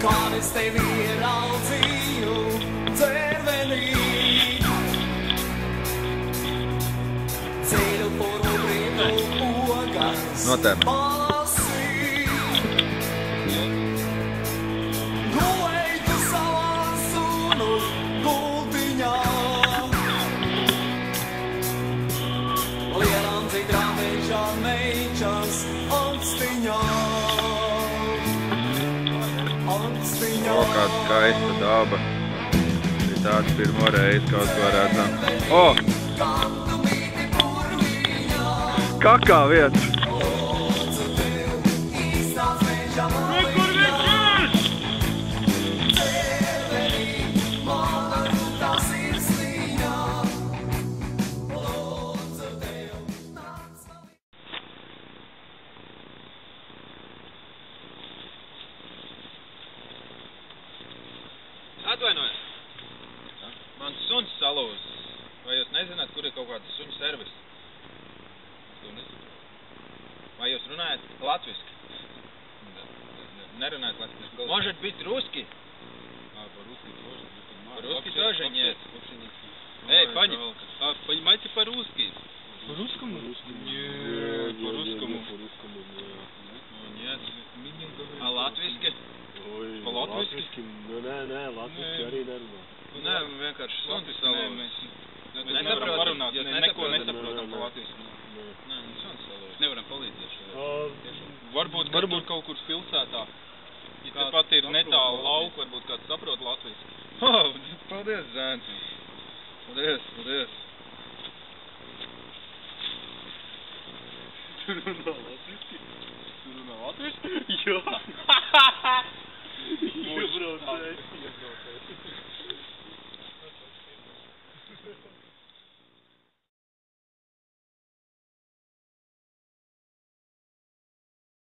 Kad es tevi ieraudzīju dzērvenī, ceļu puru brīnu ogas palasī. Gulēji tu savā sunu gultiņā, lielām citrām mežā meičas augstiņā. O, kāda skaista daba. Ir tāds pirmo reizi, kaut ko redzam. O! Kakā vieta! Atvainojiet, mans suns salūz. Vai jūs nezināt, kur ir kaut kāds suņu servis? Vai jūs runājat latviski? Nerunājat latviski. Может быть русский? По-русски тоже нет. Эй, Фаня, понимаете по-русски? По-русскому? Нет, по-русскому. Нет. А латвийски? По-латviski? Nē, latviski arī nerunā. Nē, vienkārši suns salūz. Mēs nevaram parunāt, neko nesaprotam pa latviski. Nē, suns salūz. Nevaram palīdzēt šajā. Varbūt tur kaut kur pilsētā. Ja tepat ir netālu lauku, varbūt kāds saprot latviski. Paldies, zēns. Paldies. Tu runā latviski? Jā.